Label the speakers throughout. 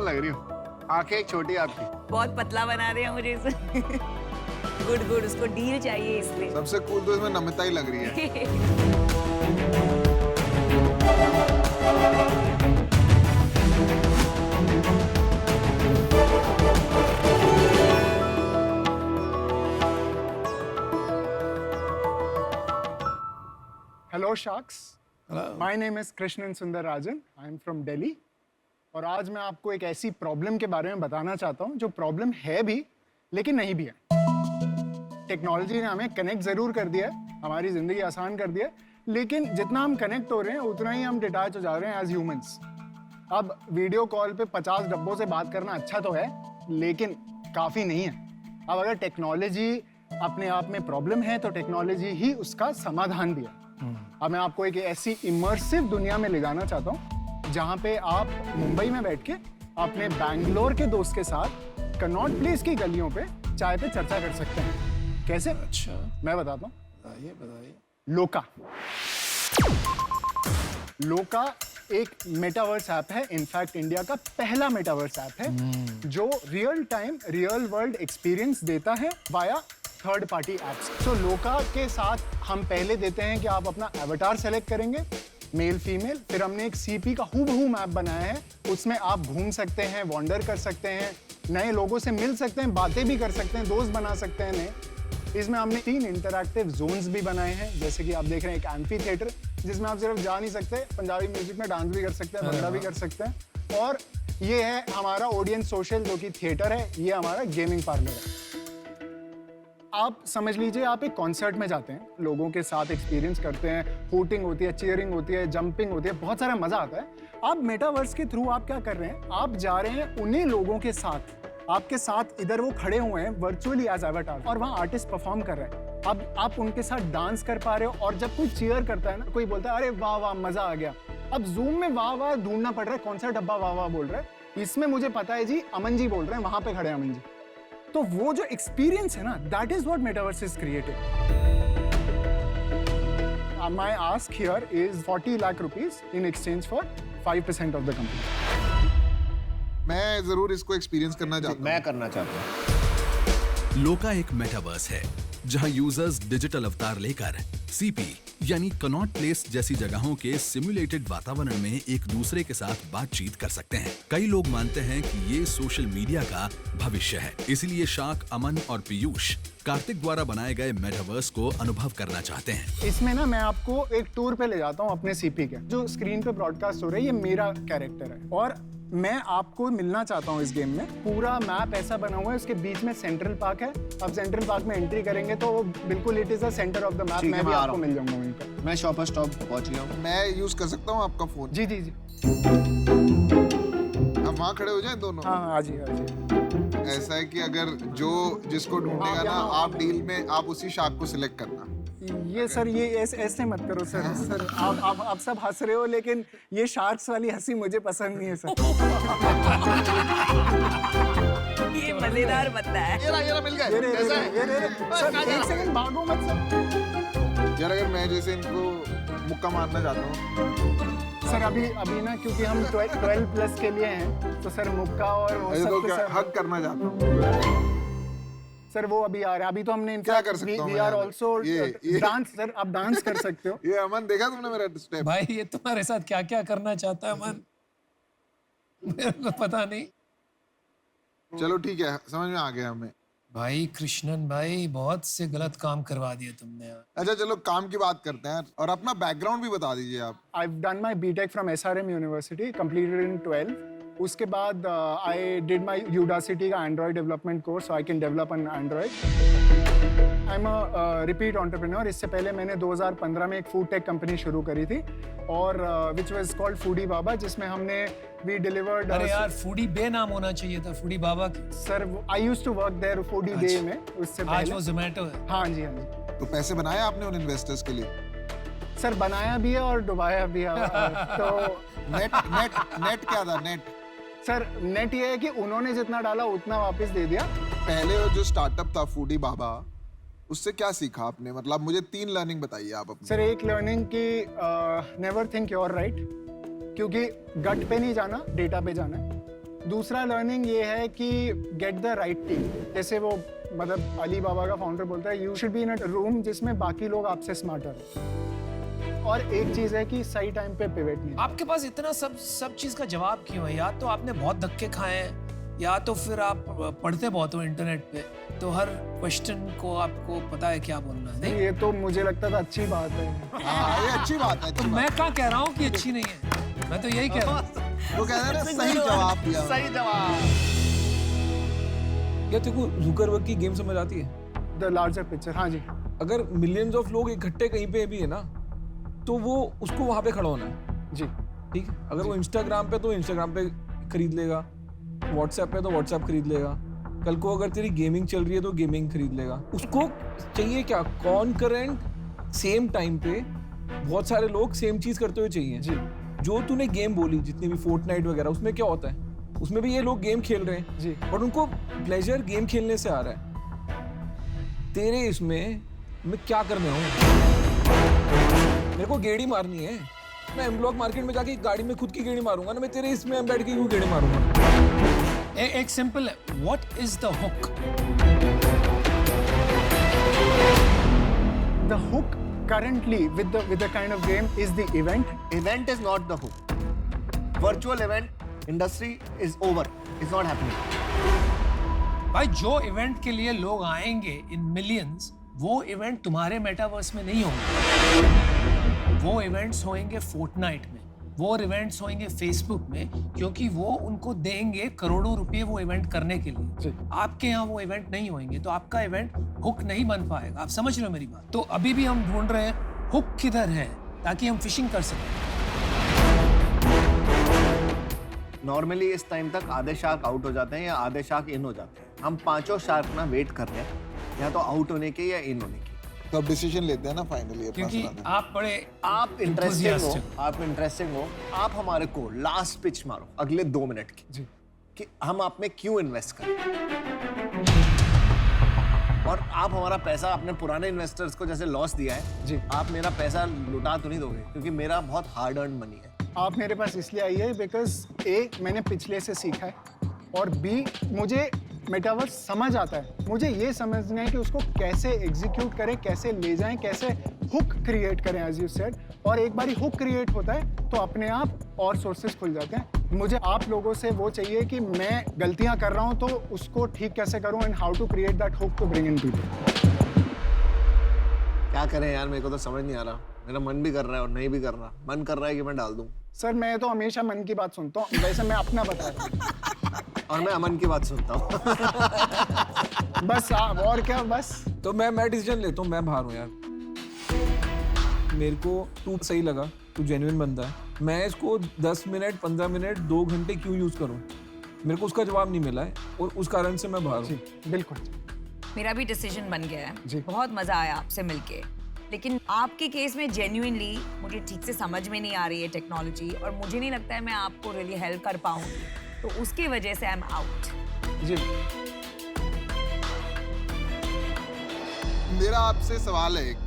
Speaker 1: लग रही हो, आंखें एक छोटी आपकी।
Speaker 2: बहुत पतला बना रहे हैं मुझे इसे। गुड गुड, उसको डील चाहिए इसलिए।
Speaker 1: सबसे कूल तो इसमें नम्रता ही लग रही है।
Speaker 3: Hello Sharks. Hello. My name is Krishnan Sundararajan. I am from Delhi. और आज मैं आपको एक ऐसी प्रॉब्लम के बारे में बताना चाहता हूँ जो प्रॉब्लम है भी लेकिन नहीं भी है। टेक्नोलॉजी ने हमें कनेक्ट जरूर कर दिया है, हमारी जिंदगी आसान कर दिया है, लेकिन जितना हम कनेक्ट हो रहे हैं उतना ही हम डिटैच हो जा रहे हैं एज ह्यूमंस। अब वीडियो कॉल पे 50 डब्बों से बात करना अच्छा तो है, लेकिन काफी नहीं है। अब अगर टेक्नोलॉजी अपने आप में प्रॉब्लम है तो टेक्नोलॉजी ही उसका समाधान भी है। अब मैं आपको एक ऐसी इमर्सिव दुनिया में ले जाना चाहता हूँ जहाँ पे आप मुंबई में बैठ के अपने बैंगलोर के दोस्त के साथ कनॉट प्लेस की गलियों पे चाय पे चर्चा कर सकते हैं। कैसे?
Speaker 4: अच्छा,
Speaker 3: मैं बताता हूँ।
Speaker 4: बताइए।
Speaker 3: लोका। लोका एक मेटावर्स ऐप है, इनफैक्ट इंडिया का पहला मेटावर्स ऐप है जो real time real world experience देता है वाया थर्ड पार्टी एप्स। तो लोका के साथ हम पहले देते हैं कि आप अपना एवटार सेलेक्ट करेंगे, मेल फीमेल, फिर हमने एक सीपी का हूबहू मैप बनाया है, उसमें आप घूम सकते हैं, वॉन्डर कर सकते हैं, नए लोगों से मिल सकते हैं, बातें भी कर सकते हैं, दोस्त बना सकते हैं नए। इसमें हमने 3 इंटरैक्टिव जोन्स भी बनाए हैं, जैसे कि आप देख रहे हैं एक एम्फी थिएटर जिसमें आप सिर्फ जा नहीं सकते, पंजाबी म्यूजिक में डांस भी कर सकते हैं, भंगड़ा भी कर सकते हैं। और ये है हमारा ऑडियंस सोशल जो कि थिएटर है, ये हमारा गेमिंग पार्लर है। आप समझ लीजिए आप एक कॉन्सर्ट में जाते हैं, लोगों के साथ एक्सपीरियंस करते हैं, हूटिंग होती है, चीयरिंग होती है, जंपिंग होती है, बहुत सारा मजा आता है। आप मेटावर्स के थ्रू आप क्या कर रहे हैं, आप जा रहे हैं उन्हीं लोगों के साथ, आपके साथ इधर वो खड़े हुए हैं वर्चुअली एज एवटार, और वहाँ आर्टिस्ट परफॉर्म कर रहे हैं। अब आप उनके साथ डांस कर पा रहे हो, और जब कोई चीयर करता है ना, कोई बोलता है अरे वाह वाह मजा आ गया, अब जूम में वाह वाह ढूंढना पड़ रहा है, कौन सा डब्बा वाह वाह बोल रहा है। इसमें मुझे पता है जी अमन जी बोल रहे हैं, वहां पे खड़े हैं अमन जी। तो वो जो एक्सपीरियंस है ना, that is what metaverse is created. My ask here is 40 lakh rupees in exchange for 5% of the company.
Speaker 1: मैं जरूर इसको एक्सपीरियंस करना चाहता हूँ।
Speaker 5: मैं करना चाहता हूँ।
Speaker 6: लोका एक मेटावर्स है जहां यूजर्स डिजिटल अवतार लेकर सीपी यानी कनॉट प्लेस जैसी जगहों के सिमुलेटेड वातावरण में एक दूसरे के साथ बातचीत कर सकते हैं। कई लोग मानते हैं कि ये सोशल मीडिया का भविष्य है, इसलिए शाक, अमन और पीयूष कार्तिक द्वारा बनाए गए मेटावर्स को अनुभव करना चाहते हैं।
Speaker 3: इसमें ना मैं आपको एक टूर पे ले जाता हूँ अपने सीपी के, जो स्क्रीन पे ब्रॉडकास्ट हो रहा है, ये मेरा कैरेक्टर है और मैं आपको मिलना चाहता हूँ इस गेम में। पूरा मैप ऐसा बना हुआ है, उसके बीच में सेंट्रल पार्क है। अब सेंट्रल पार्क में एंट्री करेंगे तो बिल्कुल it is the centre of the map. मैं भी आपको मिल जाऊंगा वहीं पर।
Speaker 5: मैं शॉपर स्टॉप पहुंच गया हूँ।
Speaker 1: मैं यूज कर सकता हूँ आपका फोन?
Speaker 3: जी जी जी,
Speaker 1: हम वहाँ खड़े हो जाएं दोनों?
Speaker 3: हाँ जी हाँ जी।
Speaker 1: ऐसा है कि अगर जो जिसको ढूंढेगा ना, आप डील में आप उसी शार्क को सिलेक्ट करना।
Speaker 3: ये सर ये ऐसे मत करो सर। सर आप सब हंस रहे हो, लेकिन ये शार्क्स वाली हंसी मुझे पसंद नहीं है सर।
Speaker 2: ये मजेदार बंदा है।
Speaker 1: ये रहा मिल गए। कैसा है?
Speaker 3: सर एक सेकंड भागो मत सर।
Speaker 1: यार अगर मैं जैसे इनको मुक्का मारना चाहता हूँ
Speaker 3: सर, अभी ना क्योंकि हम 12 प्लस के लिए हैं तो सर मुक्का और वो सब
Speaker 1: तो
Speaker 3: सर
Speaker 1: हक करना चाहता हूँ
Speaker 3: सर, वो अभी आ रहा है। अभी तो हमने
Speaker 1: क्या कर सकता हूँ?
Speaker 3: We are also dance. Sir आप डांस कर सकते हो।
Speaker 1: ये अमन देखा तुमने मेरा स्टेप?
Speaker 4: भाई ये तुम्हारे साथ क्या क्या करना चाहता है मन, मेरे को पता नहीं।
Speaker 1: चलो ठीक है, समझ में आ गया हमें।
Speaker 4: भाई कृष्णन भाई, बहुत से गलत काम करवा दिए तुमने यार।
Speaker 1: अच्छा चलो काम की बात करते हैं, और अपना बैकग्राउंड भी बता दीजिए आप।
Speaker 3: I've done my BTech from SRM University, completed in 12. उसके बाद I did my Udacity का Android development course, so I can develop on Android. I'm a repeat entrepreneur. इससे पहले मैंने 2015 में एक फूड टेक कंपनी शुरू करी थी, और which was called Foodie Baba, जिसमें हमने we delivered.
Speaker 4: अरे यार फूडी बे नाम होना चाहिए था, foodie Baba.
Speaker 3: Sir I used to work there Foodie Bay में उससे पहले।
Speaker 4: आज वो जोमेटो है।
Speaker 3: हाँ जी हाँ जी।
Speaker 1: तो पैसे बनाए आपने उन इन्वेस्टर्स के लिए?
Speaker 3: सर बनाया भी है और डुबाया भी है। तो
Speaker 1: नेट क्या था? नेट
Speaker 3: सर नेट ये है कि उन्होंने जितना डाला उतना वापस दे दिया।
Speaker 1: पहले वो जो स्टार्टअप था फूडी बाबा, उससे क्या सीखा आपने? मतलब मुझे 3 लर्निंग बताइए आप अपनी।
Speaker 3: सर एक लर्निंग की नेवर थिंक योर राइट, क्योंकि गट पे नहीं जाना, डेटा पे जाना है। दूसरा लर्निंग ये है कि गेट द राइट टीम। जैसे वो मतलब अली बाबा का फाउंडर बोलता है, you should be in a room जिसमें बाकी लोग आपसे स्मार्टर हैं। और एक चीज है कि सही टाइम पे पिवट नहीं।
Speaker 4: आपके पास इतना सब चीज का जवाब क्यों है? या तो आपने बहुत धक्के खाए हैं, या तो फिर आप पढ़ते बहुत हो इंटरनेट पे, तो हर क्वेश्चन को आपको पता है क्या बोलना है। नहीं,
Speaker 3: ये तो मुझे लगता था अच्छी बात है।
Speaker 1: हाँ ये अच्छी बात है,
Speaker 4: तो
Speaker 1: अच्छी
Speaker 4: मैं क्या कह रहा हूँ कि अच्छी नहीं है, मैं तो यही कह रहा हूँ।
Speaker 1: बात। वो कह रहे हैं ना, सही जवाब दिया।
Speaker 5: सही जवाब।
Speaker 7: क्या तेरे को जुकरबर्ग की गेम समझ आती है?
Speaker 3: द लार्जर पिक्चर, हाँ जी।
Speaker 7: अगर मिलियंस ऑफ लोग इकट्ठे कहीं पे भी है ना, तो वो उसको वहां पे खड़ा होना है।
Speaker 3: जी
Speaker 7: ठीक है, अगर वो इंस्टाग्राम पे तो इंस्टाग्राम पे खरीद लेगा, व्हाट्सएप पे तो व्हाट्सएप खरीद लेगा, कल को अगर तेरी गेमिंग चल रही है तो गेमिंग खरीद लेगा। उसको चाहिए क्या? कॉन्करेंट सेम टाइम पे बहुत सारे लोग सेम चीज करते हुए चाहिए।
Speaker 3: जी
Speaker 7: जो तूने गेम बोली जितनी भी फोर्टनाइट वगैरह, उसमें क्या होता है? उसमें भी ये लोग गेम खेल रहे हैं
Speaker 3: जी।
Speaker 7: और उनको प्लेजर गेम खेलने से आ रहा है। तेरे इसमें मैं क्या करने हूँ? मेरे को गेड़ी मारनी है, मैं एम ब्लॉक मार्केट में जाके गाड़ी में खुद की गेड़ी मारूंगा ना, मैं तेरे इसमें बैठ के क्यों गेड़ी मारूंगा?
Speaker 4: एक सिंपल है, what is the hook?
Speaker 3: The hook currently with the kind of game is the event.
Speaker 5: Event is not the hook. Virtual event industry is over. It's not happening.
Speaker 4: भाई जो इवेंट के लिए लोग आएंगे इन मिलियंस, वो event तुम्हारे metaverse में नहीं होंगे। वो इवेंट्स होंगे फोर्टनाइट में, वो इवेंट्स होंगे फेसबुक में, क्योंकि वो उनको देंगे करोड़ों रुपए वो इवेंट करने के लिए। आपके यहाँ वो इवेंट नहीं होंगे, तो आपका इवेंट हुक नहीं बन पाएगा। आप समझ रहे हो मेरी बात? तो अभी भी हम ढूंढ रहे हैं हुक किधर है, ताकि हम फिशिंग कर सकें।
Speaker 5: नॉर्मली इस टाइम तक आधे शार्क आउट हो जाते हैं या आधे शार्क इन हो जाते हैं। हम पांचों शार्क ना वेट कर रहे हैं, या तो आउट होने के या इन होने के।
Speaker 1: तो अब डिसीजन लेते हैं ना फाइनली।
Speaker 4: क्योंकि आप बड़े
Speaker 5: आप इंटरेस्टिंग हो,
Speaker 4: enthusiastic।
Speaker 5: आप इंटरेस्टिंग हो, आप हमारे को लास्ट पिच मारो अगले 2 मिनट की
Speaker 3: जी।
Speaker 5: कि हम आप में क्यों इन्वेस्ट करें, और आप हमारा पैसा अपने पुराने इन्वेस्टर्स को जैसे लॉस दिया है
Speaker 3: जी।
Speaker 5: आप मेरा पैसा लुटा तो नहीं दोगे, क्योंकि मेरा बहुत हार्ड अर्न मनी है।
Speaker 3: आप मेरे पास इसलिए आई है बिकॉज ए मैंने पिछले से सीखा है, और बी मुझे मेटावर्स समझ आता है। मुझे ये समझना है कि उसको कैसे एग्जीक्यूट करें, कैसे ले जाएं, कैसे हुक क्रिएट करें एज यू सेड। और एक बार हुक क्रिएट होता है तो अपने आप और सोर्सेज खुल जाते हैं। मुझे आप लोगों से वो चाहिए कि मैं गलतियां कर रहा हूं तो उसको ठीक कैसे करूं, and how to create that hook to bring in people.
Speaker 5: क्या करें यार, मेरे को तो समझ नहीं आ रहा। मेरा मन भी कर रहा है और नहीं भी कर रहा। मन कर रहा है कि मैं डाल दूं।
Speaker 3: सर मैं तो हमेशा मन की बात सुनता हूँ, वैसे मैं अपना बता रहा हूँ।
Speaker 5: और मैं अमन की बात सुनता हूँ।
Speaker 3: बस आप और क्या, बस
Speaker 7: तो मैं डिसीजन लेता हूँ, मैं बाहर हूँ यार। मेरे को तू सही लगा, तू जेन्युइन बंदा है। मैं इसको 10 मिनट 15 मिनट 2 घंटे क्यों यूज करूँ? मेरे को उसका जवाब नहीं मिला है और उस कारण से मैं बाहर हूँ।
Speaker 3: बिल्कुल।
Speaker 2: मेरा भी डिसीजन बन गया
Speaker 3: जी।
Speaker 2: है। बहुत मजा आया आपसे मिलके, लेकिन आपके केस में जेन्युइनली मुझे ठीक से समझ में नहीं आ रही है टेक्नोलॉजी, और मुझे नहीं लगता है मैं आपको रियली हेल्प कर पाऊंगी, तो उसकी वजह से आई एम आउट।
Speaker 3: जी
Speaker 1: मेरा आपसे सवाल है एक।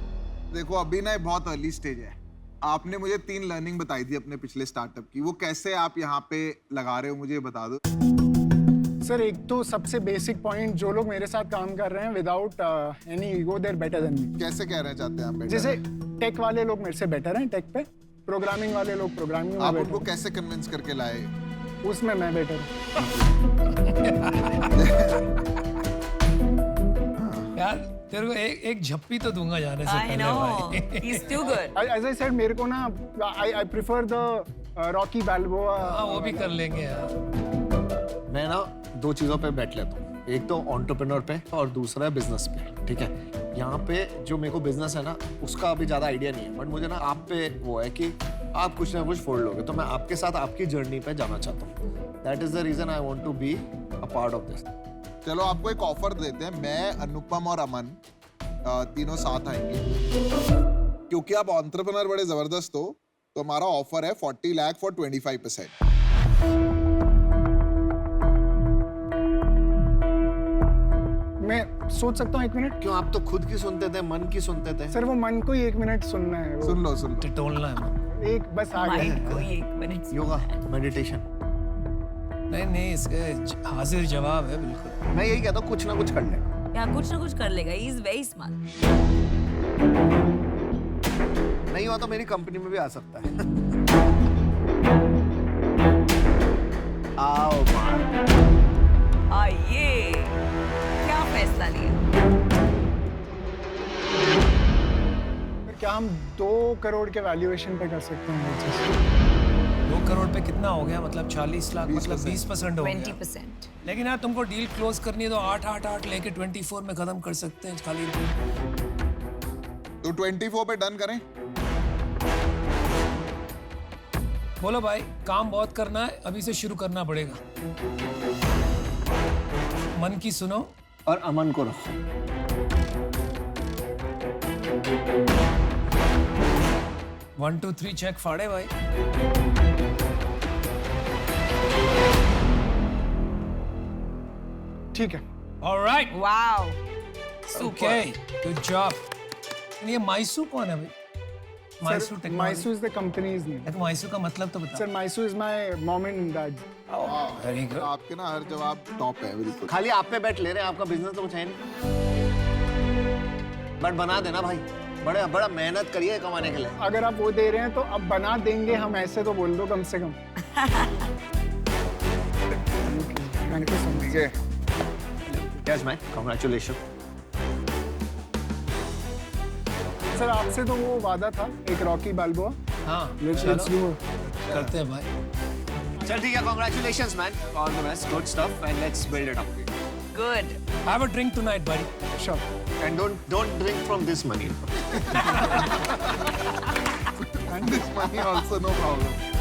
Speaker 1: देखो अभी ना बहुत अर्ली स्टेज है। आपने मुझे 3 लर्निंग बताई थी अपने पिछले स्टार्टअप की, वो कैसे आप यहाँ पे लगा रहे हो मुझे बता दो।
Speaker 3: सर, एक तो सबसे बेसिक पॉइंट, जो लोग मेरे साथ काम कर रहे हैं without any ego, they are better than me.
Speaker 1: कैसे कह रहे चाहते हैं आप better?
Speaker 3: जैसे टेक वाले लोग मेरे से बेटर हैं टेक पे, प्रोग्रामिंग वाले लोग प्रोग्रामिंग में
Speaker 1: आप
Speaker 3: बेटर
Speaker 1: उनको कैसे कन्विंस करके लाए?
Speaker 3: हैं, उसमें मैं बेटर हूँ।
Speaker 4: यार तेरे को एक झप्पी तो दूंगा जाने से
Speaker 2: आई
Speaker 4: पहले
Speaker 2: नो,
Speaker 4: भाई।
Speaker 2: He is too good.
Speaker 3: As I said, मेरे को ना I prefer the Rocky Balboa.
Speaker 4: हाँ, वो भी कर लेंगे यार।
Speaker 5: मैं ना 2 चीज़ों पे बैठ लेता हूँ, एक तो एंटरप्रेन्योर पे और दूसरा है बिजनेस पे। ठीक है, यहाँ पे जो मेरे को बिजनेस है ना उसका अभी ज़्यादा आइडिया नहीं है, बट मुझे ना आप पे वो है कि आप कुछ ना कुछ फोड़ लोगे, तो मैं आपके साथ आपकी जर्नी पे जाना चाहता हूँ। That is the reason I want to be a part of this.
Speaker 1: चलो आपको एक ऑफर देते हैं, मैं अनुपम और अमन तीनों साथ आएंगे, क्योंकि आप एंटरप्रेन्योर बड़े जबरदस्त हो, तो हमारा ऑफर है 40 लाख फॉर 25%।
Speaker 3: मैं सोच सकता हूँ 1 मिनट?
Speaker 5: क्यों, आप तो खुद की सुनते थे, मन की सुनते थे।
Speaker 3: सर वो मन को ही 1 मिनट सुनना है। वो
Speaker 1: सुन लो
Speaker 4: टिटोलना है।
Speaker 3: एक बस आ गया।
Speaker 2: माइंड को ही 1 मिनट।
Speaker 5: योगा, मेडिटेशन।
Speaker 4: नहीं नहीं, इसके हाजिर जवाब है बिल्कुल।
Speaker 5: मैं यही कहता हूँ कुछ ना कुछ कर ले।
Speaker 2: या कुछ ना कुछ कर लेगा, ही इज वेरी स्मार्ट।
Speaker 5: नहीं हुआ तो मेरी कंपनी में भी आ सकता है। आओ मार।
Speaker 2: आइए, क्या फैसला लिया?
Speaker 3: फिर क्या हम 2 करोड़ के वैल्यूएशन पे कर सकते हैं?
Speaker 4: 2 करोड़ पे कितना हो गया? मतलब 40 लाख, मतलब 20% हो गया।
Speaker 2: 20%।
Speaker 4: लेकिन यार तुमको डील क्लोज करनी है तो 8 लेके 24 में खत्म कर सकते हैं खाली।
Speaker 1: तो 24 पे डन करें?
Speaker 4: बोलो भाई, काम बहुत करना है, अभी से शुरू करना पड़ेगा। मन की सुनो
Speaker 5: और अमन को रखो।
Speaker 4: वन 2 3 चेक फाड़े भाई।
Speaker 3: ठीक है।
Speaker 4: Alright,
Speaker 2: wow,
Speaker 4: okay, good job. ये माइसू कौन है भाई? माइसू टेक्नोलॉजी।
Speaker 3: माइसू इज द कंपनीज नेम।
Speaker 4: तो माइसू का मतलब तो बता।
Speaker 3: सर माइसू is my mom and dad.
Speaker 4: Very good.
Speaker 1: आपके ना हर जवाब टॉप है बिल्कुल।
Speaker 5: खाली आप पे बैठ ले रहे हैं, आपका बिजनेस तो कुछ है नहीं। बट बना देना भाई, बड़ा मेहनत करिए कमाने के लिए।
Speaker 3: अगर आप वो दे रहे हैं तो अब बना देंगे हम, ऐसे तो बोल दो कम से कम। Thank you so much.
Speaker 5: Yes man, congratulation.
Speaker 3: Sir आपसे तो वो वादा था एक रॉकी बाल्बोआ।
Speaker 4: हाँ,
Speaker 3: Let's
Speaker 4: चलो
Speaker 3: do
Speaker 4: करते हैं भाई।
Speaker 5: चल ठीक है, congratulations man, all the best, good stuff and let's build it up.
Speaker 2: Good.
Speaker 4: Have a drink tonight, buddy.
Speaker 3: Sure.
Speaker 5: And don't drink from this money.
Speaker 1: And this money also, no problem.